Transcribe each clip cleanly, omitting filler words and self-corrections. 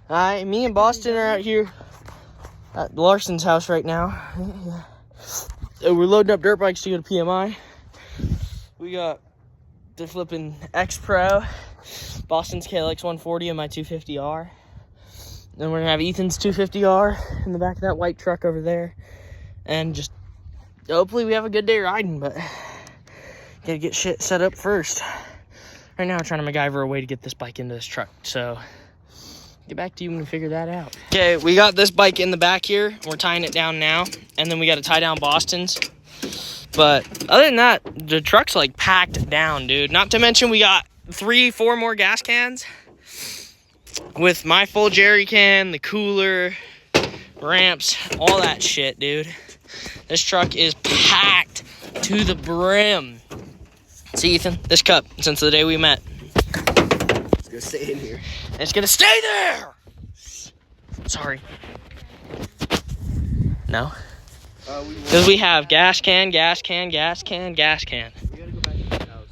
Me and Boston are out here at Larson's house right now. We're loading up dirt bikes to go to PMI. We got the flipping X Pro, Boston's KLX 140, and my 250R. Then we're gonna have Ethan's 250R in the back of that white truck over there. And just hopefully we have a good day riding, but gotta get shit set up first. Right now I'm trying to MacGyver a way to get this bike into this truck, so get back to you when we figure that out. Okay, we got this bike in the back here. We're tying it down now, and then we got to tie down Boston's. But other than that, the truck's like packed down, dude. Not to mention we got 3-4 more gas cans with my full jerry can, the cooler, ramps, all that shit, dude. This truck is packed to the brim. See, Ethan, this cup, since the day we met, It's gonna stay in here. it's gonna stay there. Sorry. No? Because we have gas can, gas can, gas can, gas can. We gotta go back to the house.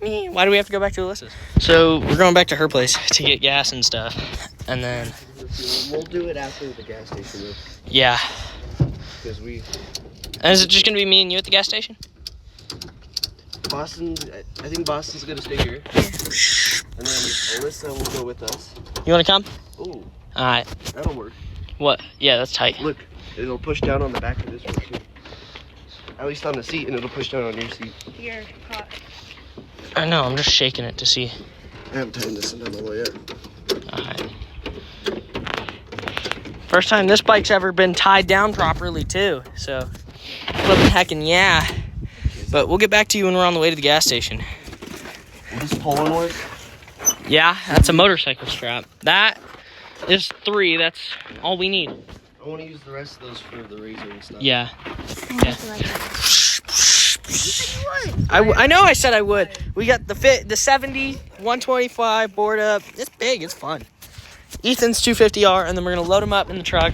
Me. Why do we have to go back to Alyssa's? So we're going back to her place to get gas and stuff. And then, We'll do it after the gas station, though. yeah. Because And is it just going to be me and you at the gas station? Boston, I think Boston's gonna stay here. And then Alyssa will go with us. You want to come? Oh, Alright. that'll work. What? Yeah, that's tight. Look, it'll push down on the back of this one, too. At least on the seat, and it'll push down on your seat. You're hot. I know, I'm just shaking it to see. I haven't tightened this down all the way yet. Alright. First time this bike's ever been tied down properly, too. So, flipping heckin' yeah. But we'll get back to you when we're on the way to the gas station. Will this pulling work? Yeah, that's a motorcycle strap. That is 3. That's all we need. I want to use the rest of those for the razor and stuff. Yeah. I know I said I would. We got the 70, 125 board up. It's big. It's fun. Ethan's 250R, and then we're going to load them up in the truck.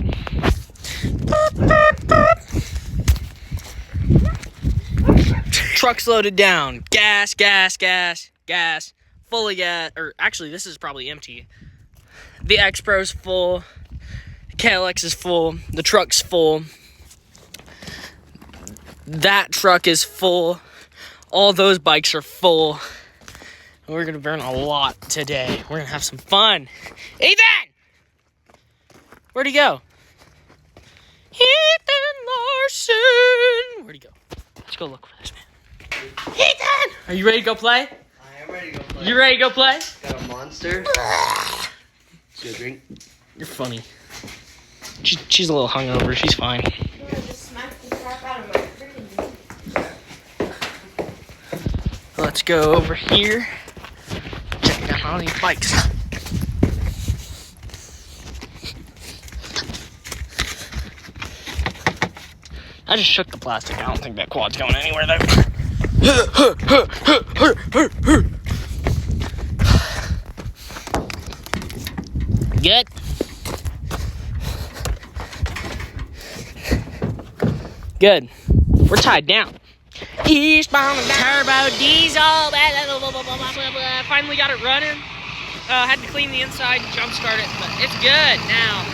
Truck's loaded down. Gas, gas, gas, gas. Fully gas. Or actually, this is probably empty. The X Pro's full. The KLX is full. The truck's full. That truck is full. All those bikes are full. We're going to burn a lot today. We're going to have some fun. Ethan! Where'd he go? Ethan Larson! Where'd he go? Let's go look for this man. Ethan! Are you ready to go play? I am ready to go play. You ready to go play? Got a monster. Good drink. You're funny. She's a little hungover. She's fine. I just smacked the crap out of my freaking. Let's go over here. Check out all these bikes. I just shook the plastic. I don't think that quad's going anywhere though. Good. Good. We're tied down. Eastbound turbo diesel. Finally got it running. Had to clean the inside, jump start it, but it's good now.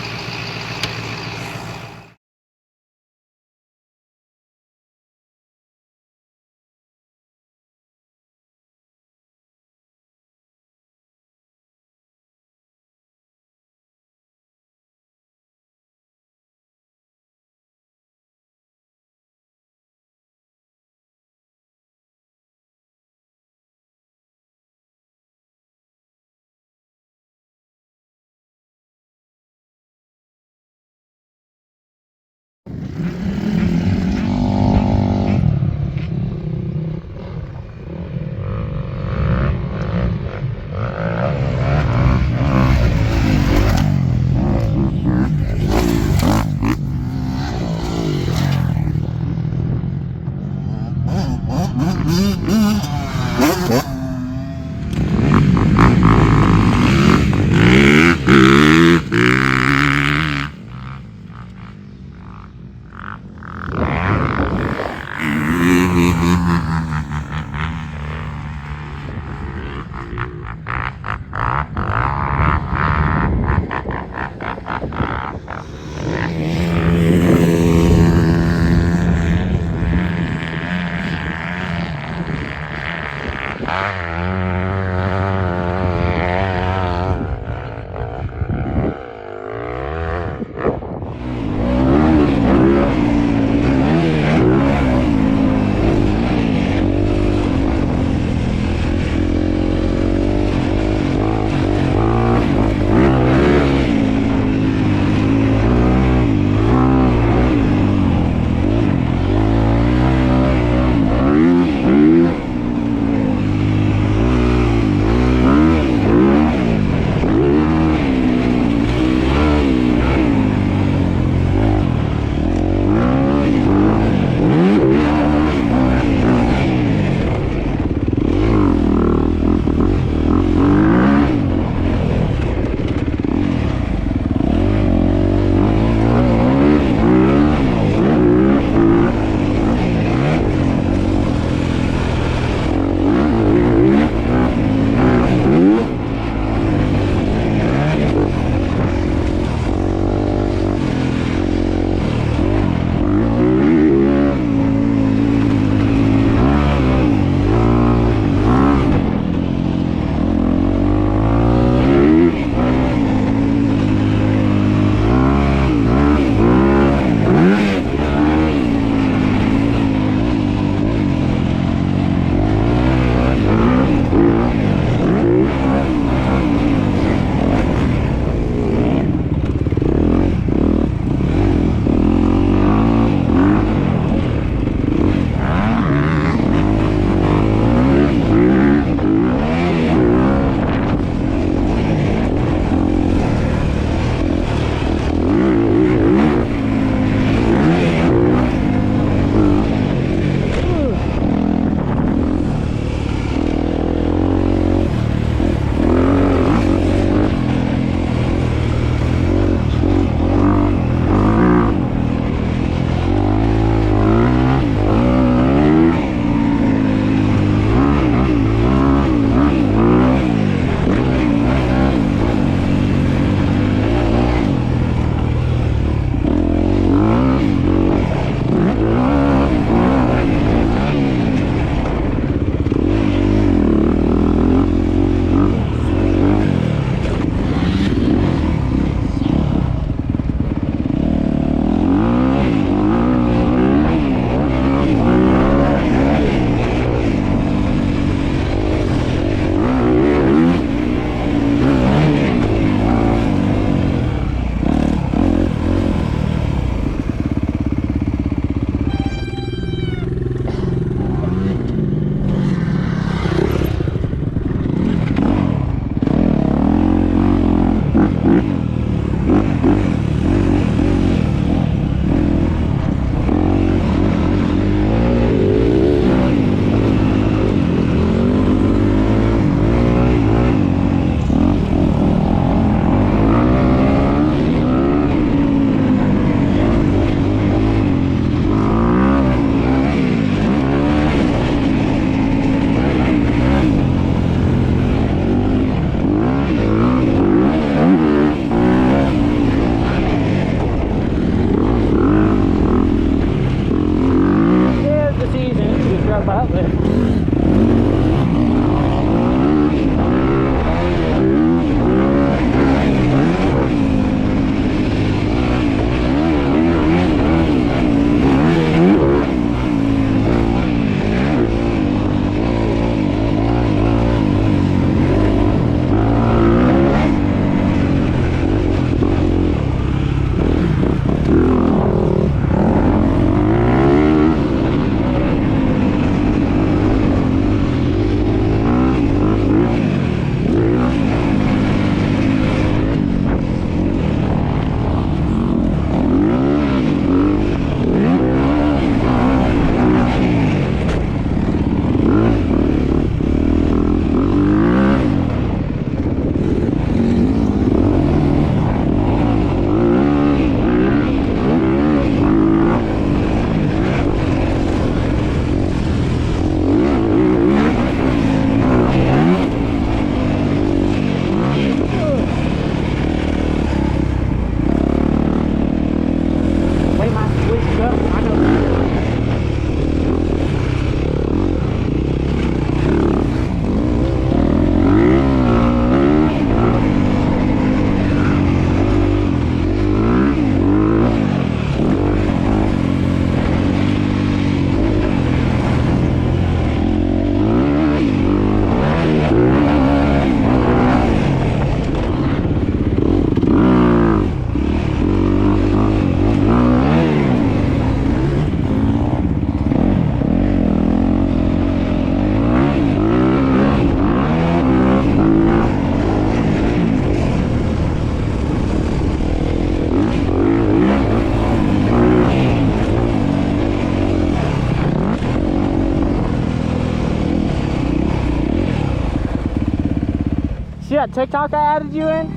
See that TikTok I added you in?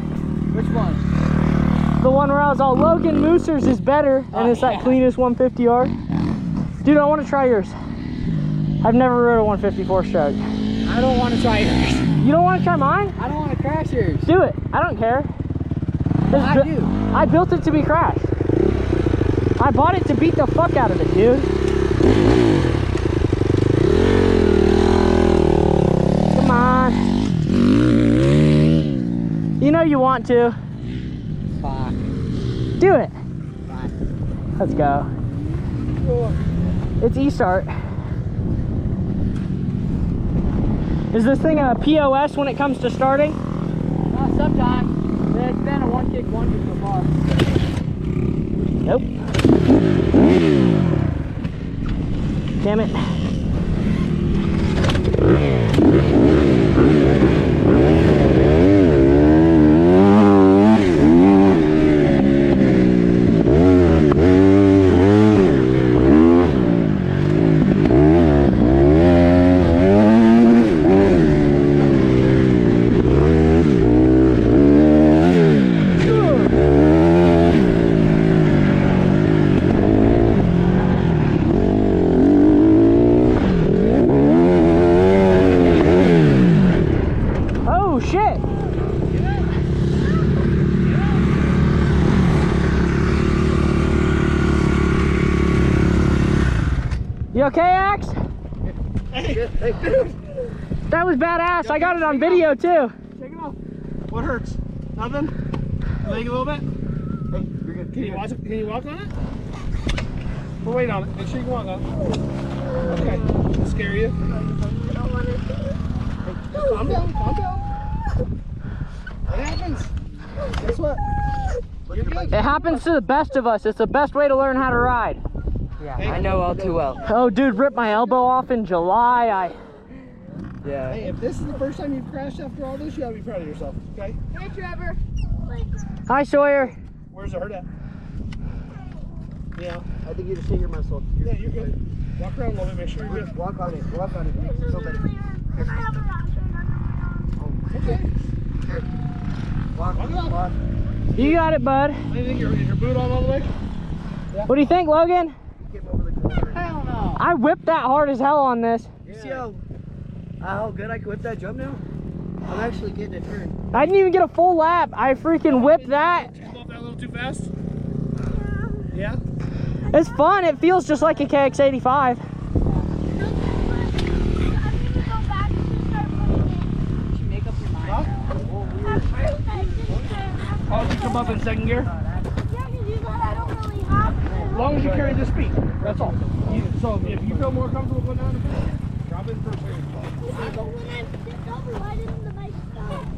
Which one? The one where I was all, Logan Moosers is better, and it's that cleanest 150R. Dude, I want to try yours. I've never rode a 154 stroke. I don't want to try yours. You don't want to try mine? I don't want to crash yours. Do it. I don't care. Well, I do. I built it to be crashed. I bought it to beat the fuck out of it, dude. Come on. You know you want to. Fuck. Do it. Fine. Let's go. It's e-start. Is this thing a POS when it comes to starting? Sometimes. It's been a one-kick wonder so far. Nope. Damn it. You okay, Axe? Hey, dude. That was badass. I got it on video too. Take it off. What hurts? Nothing? Leg a little bit? Hey, you're good. Can you walk on it? We'll wait on it. Make sure you can walk on it. Okay. Does it scare you? Hey, calm down, calm down. What happens? Guess what? You're good. It happens to the best of us. It's the best way to learn how to ride. Yeah, I know all too well. Oh, dude, ripped my elbow off in July. Yeah. Hey, if this is the first time you've crashed after all this, you gotta be proud of yourself, okay? Hey, Trevor. Hi, Sawyer. Where's it hurt at? Yeah. I think you just hit your muscle. Yeah, you're good. Walk around a little bit, make sure you're good. Walk on it. Walk on it. It makes you feel better. Okay. Here. Walk. Walk. You got it, bud. Anything, your boot on all the way? What do you think, Logan? Get him over the corner. Hell no. I whipped that hard as hell on this. You see how good I can whip that jump now? I'm actually getting a turn. I didn't even get a full lap. I freaking whipped that. Did you go off that a little too fast? Yeah? It's fun. It feels just like a KX85. Oh, you come up in second gear? As long as you carry the speed, that's all. So if you feel more comfortable going down the field, drop in first gear.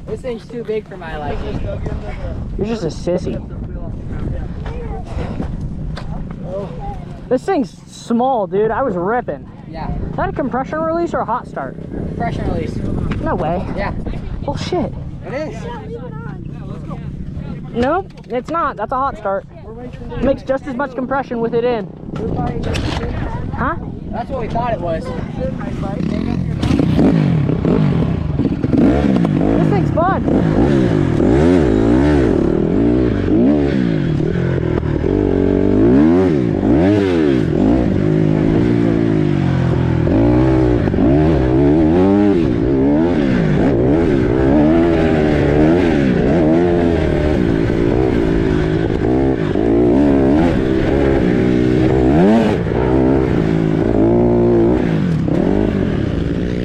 This thing's too big for my liking. You're just a sissy. This thing's small, dude. I was ripping. Yeah, Is that a compression release or a hot start? pressure release. No way. Yeah, Bullshit. it is. Nope, it's not. That's a hot start. Makes just as much compression with it in. Huh? That's what we thought it was. This thing's fun.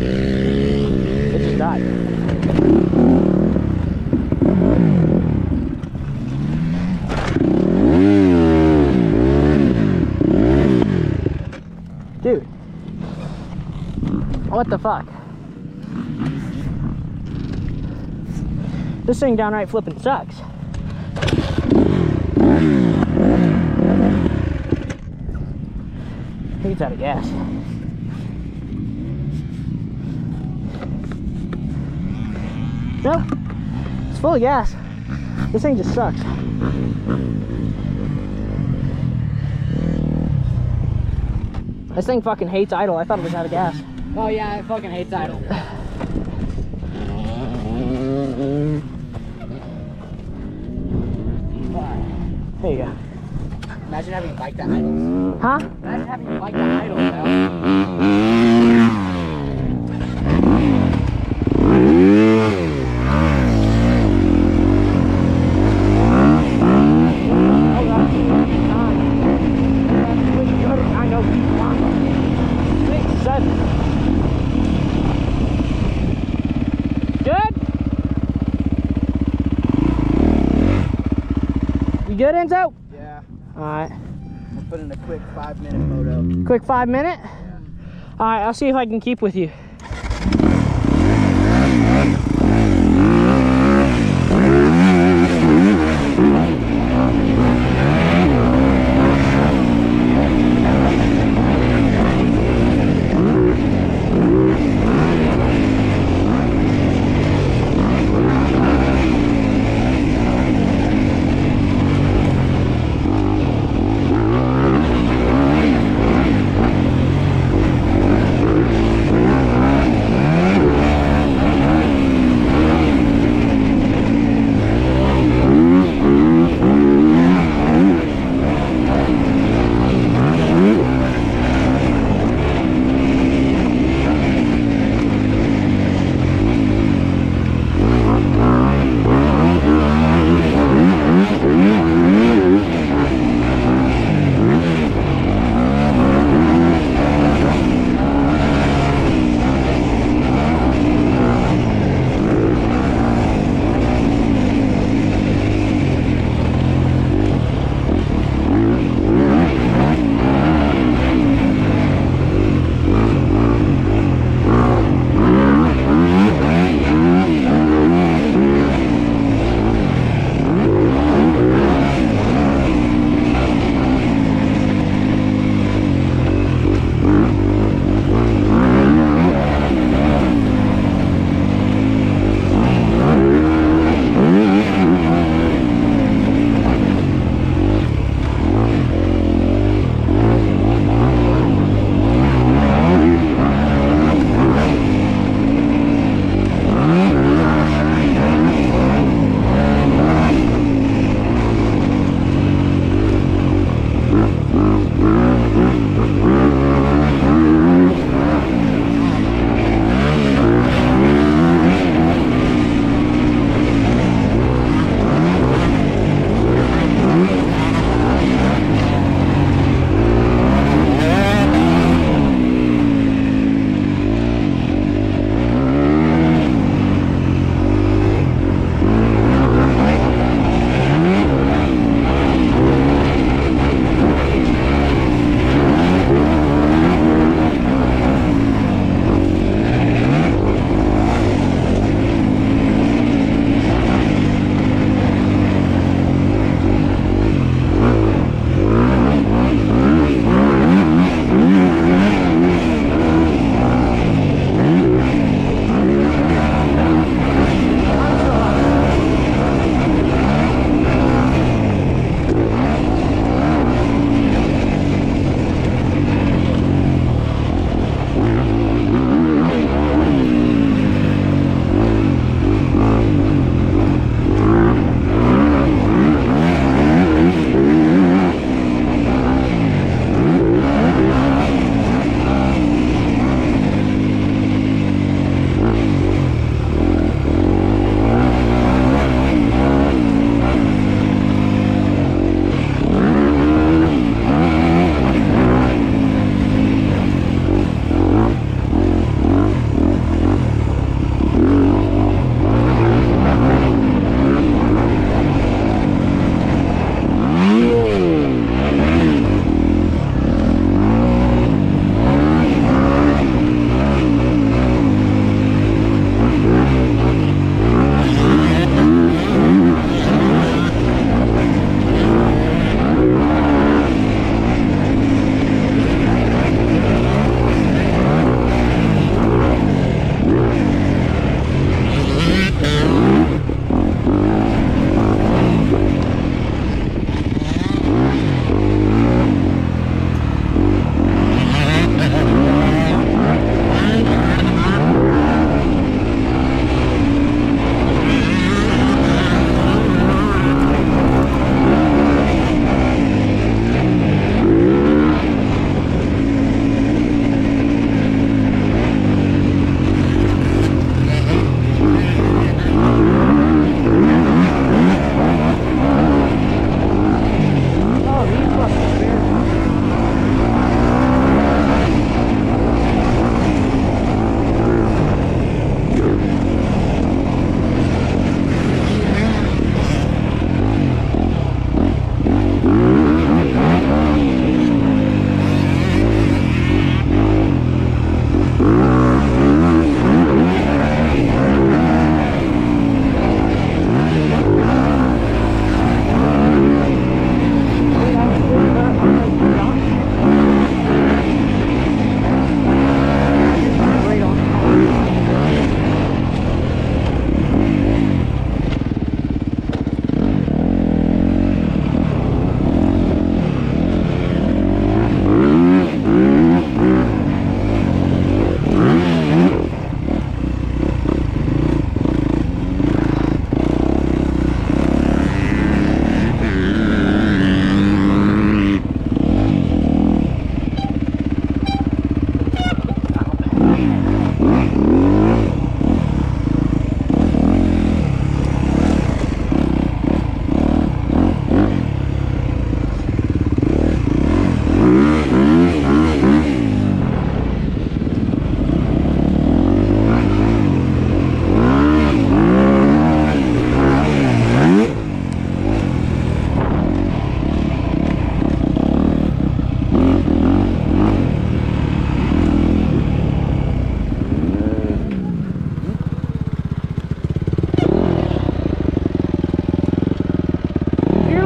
It just died. Dude. What the fuck? This thing downright flipping sucks. I think it's out of gas. Nope. It's full of gas. This thing just sucks. This thing fucking hates idle. I thought it was out of gas. Oh yeah, it fucking hates idle. There you go. Imagine having a bike that idles. Huh? Imagine having a bike that idles, pal. I know. 6, 7. Good? You good, Enzo? Yeah. Alright. I'll put in a quick 5-minute moto. Quick 5 minute? Alright, I'll see if I can keep with you.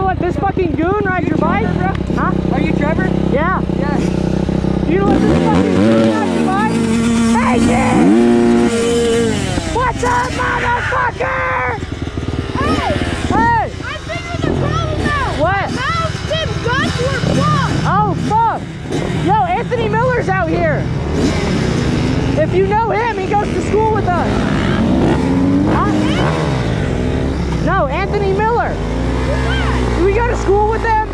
let this fucking goon ride your bike? Huh? Are you Trevor? Yeah. Yes. You let this fucking goon ride your bike? Hey, kid! What's up, motherfucker? Hey! Hey! I figured the problem out! What? Now Tim's guns were blocked! Oh, fuck! Yo, Anthony Miller's out here! If you know him, he goes to school with us. Huh? No, Anthony Miller. Do we go to school with him?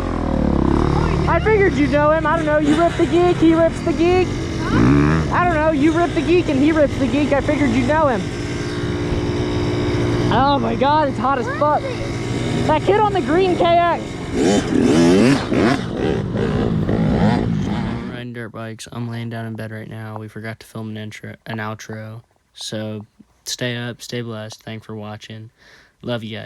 I figured you know him. I don't know. You rip the geek, he rips the geek. I don't know. You rip the geek and he rips the geek. I figured you know him. Oh my god, it's hot as fuck. That kid on the green KX. We're riding dirt bikes. I'm laying down in bed right now. We forgot to film an outro. So stay up, stay blessed. Thanks for watching. Love you guys.